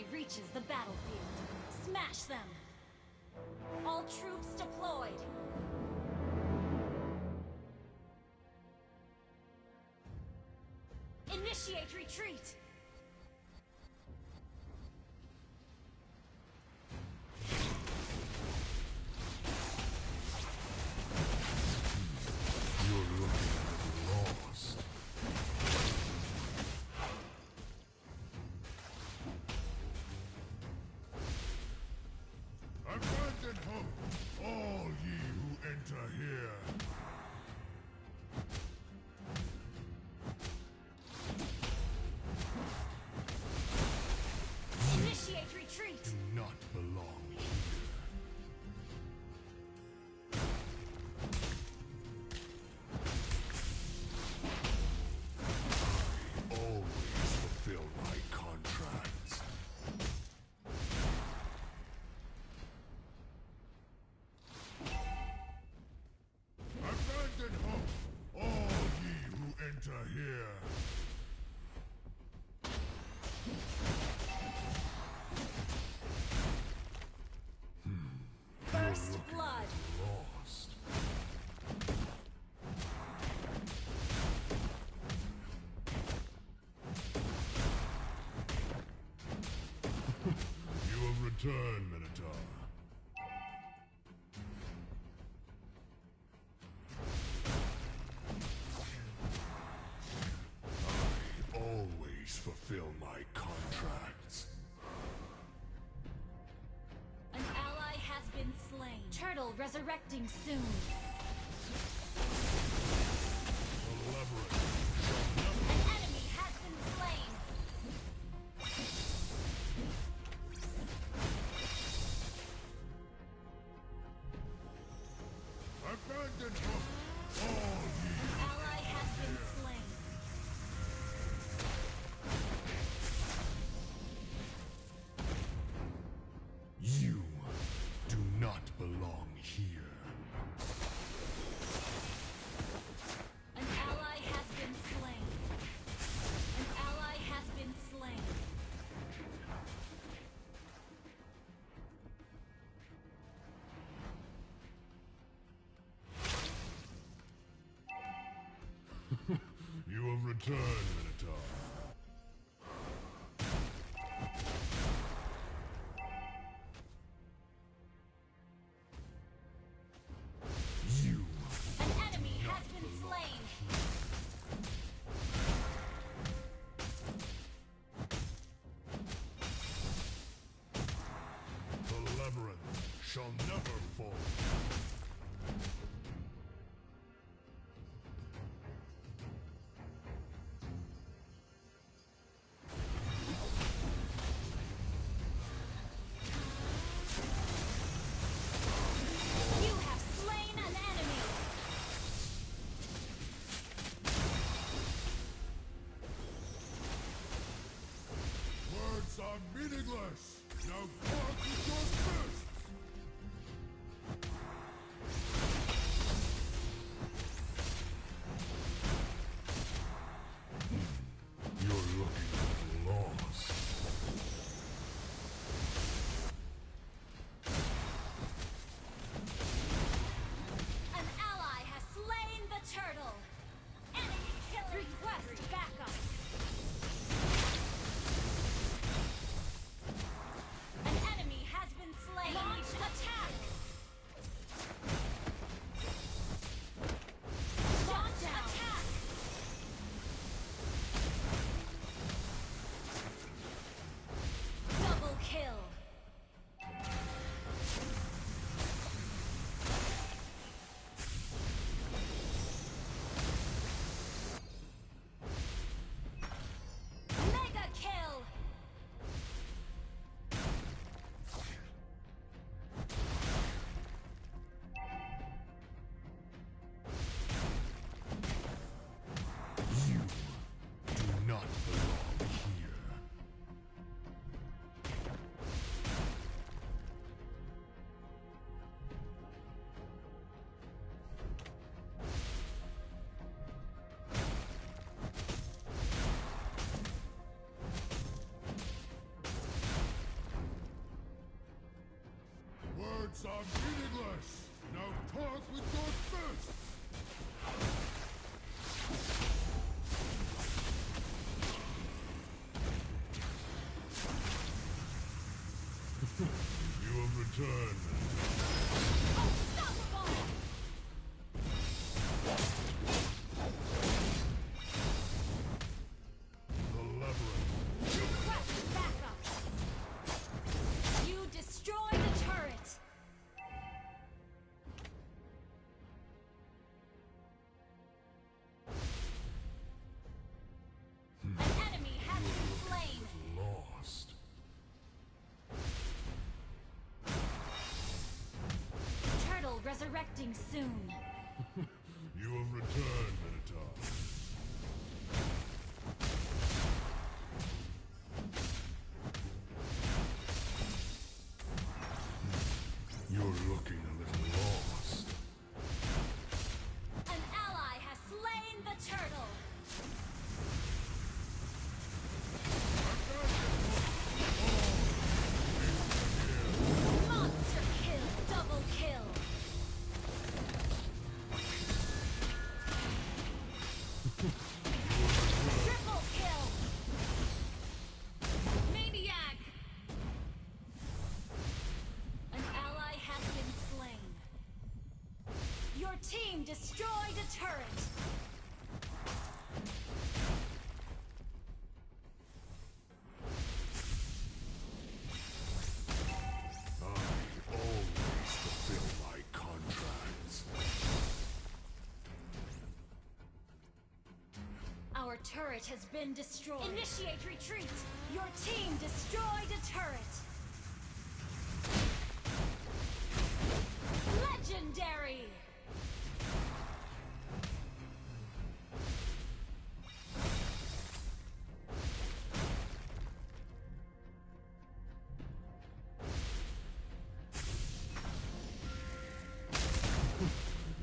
enemy reaches the battlefield, smash them! All troops deployed! Initiate retreat! You're looking lost. Abandon hope, all ye who enter here. Initiate retreat! Do not belong here. I always fulfill my contracts. Abandon hope, all ye who enter here. First You're looking blood! lost. You have returned, Minotaur. I always fulfill my contracts. An ally has been slain. Turtle resurrecting soon. Elaborate shall never An enemy has been slain. abandon hope. All ye An ally has been slain. You do not belong here. An ally has been slain. An ally has been slain. You have returned, Minotaur. You An enemy has been slain. The labyrinth shall never fall. You have slain an enemy. Words are meaningless. Now bark with your fists. You're looking lost. An ally has slain the turtle. Enemy killer. Request backup. An enemy has been slain. Words are meaningless! Now talk with your fist! You have returned. Unstoppable! The labyrinth. Request backup! You destroy the turret! An enemy has been slain! Lost. Turtle resurrecting soon. You have returned, Minotaur. You're looking a little lost. An ally has slain the turtle! Monster kill! Double kill! Triple kill! Maniac! An ally has been slain. Your team destroyed a turret! I always fulfill my contracts. Our turret has been destroyed. Initiate retreat! Your team destroyed a turret! Legendary!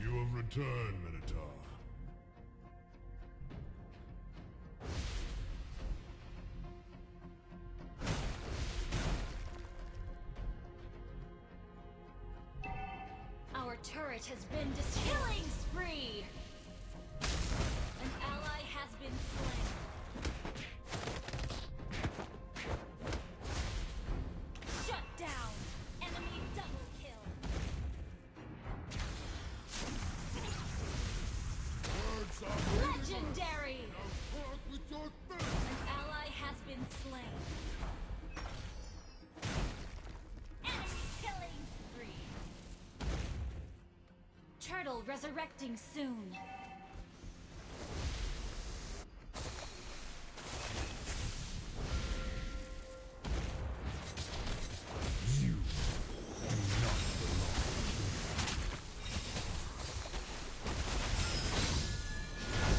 You have returned, Minotaur. Our turret has been killing spree! An ally has been slain. Shut down! Enemy double kill! Words are meaningless. Legendary! Now talk with your fist. An ally has been slain. Enemy killing spree! Turtle resurrecting soon. You do not belong.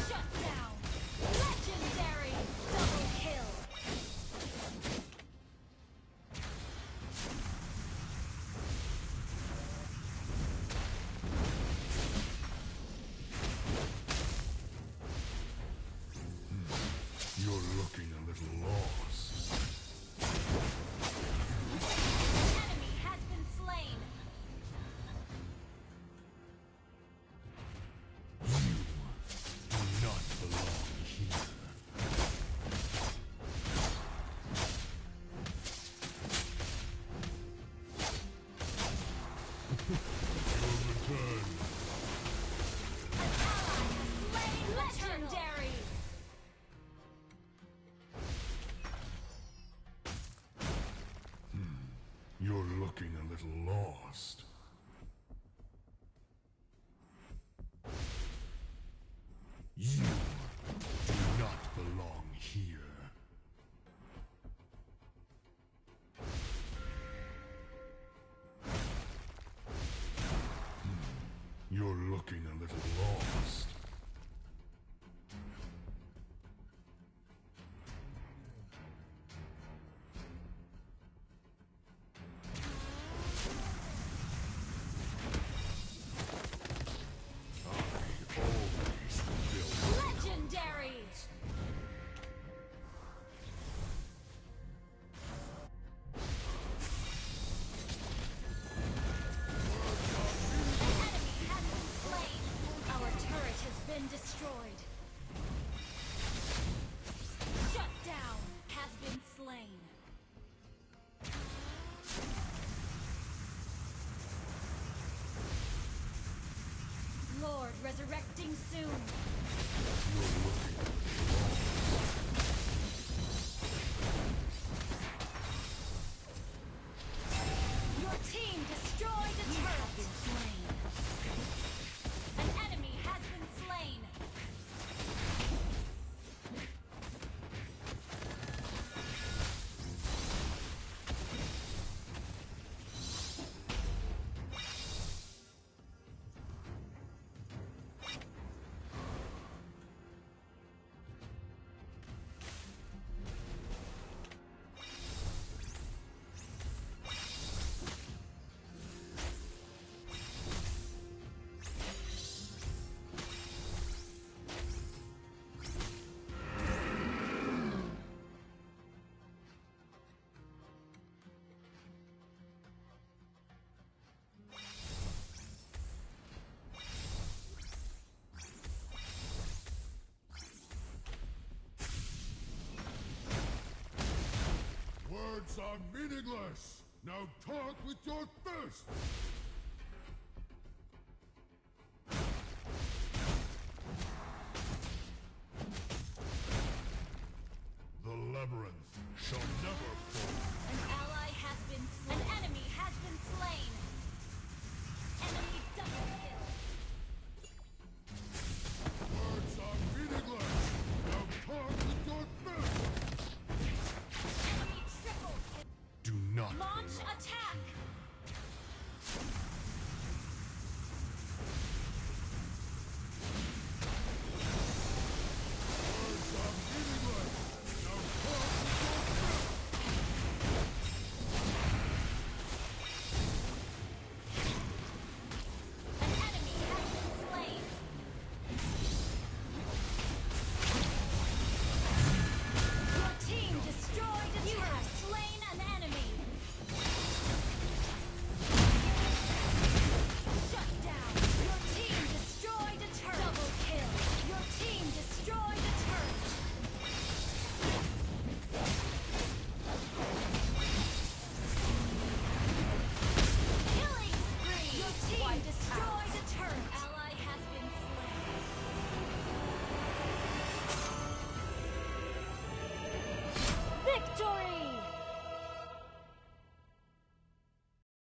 Shut down! Legendary! Double kill! You're looking a little lost. Enemy has been slain! You do not belong here. You have returned. Slain legendary! You're looking a little lost. You do not belong here. You're looking a little lost. I always fulfill. Legendary! Resurrecting soon. You're looking at Your team destroyed a turret. Been slain. An enemy has been slain. Words are meaningless! Now talk with your fist! The labyrinth shall never fall. An ally has been slain. An enemy has been slain. Enemy double kill. Words are meaningless! Now talk with your fist! Enemy triple kill. Do not Launch belong attack.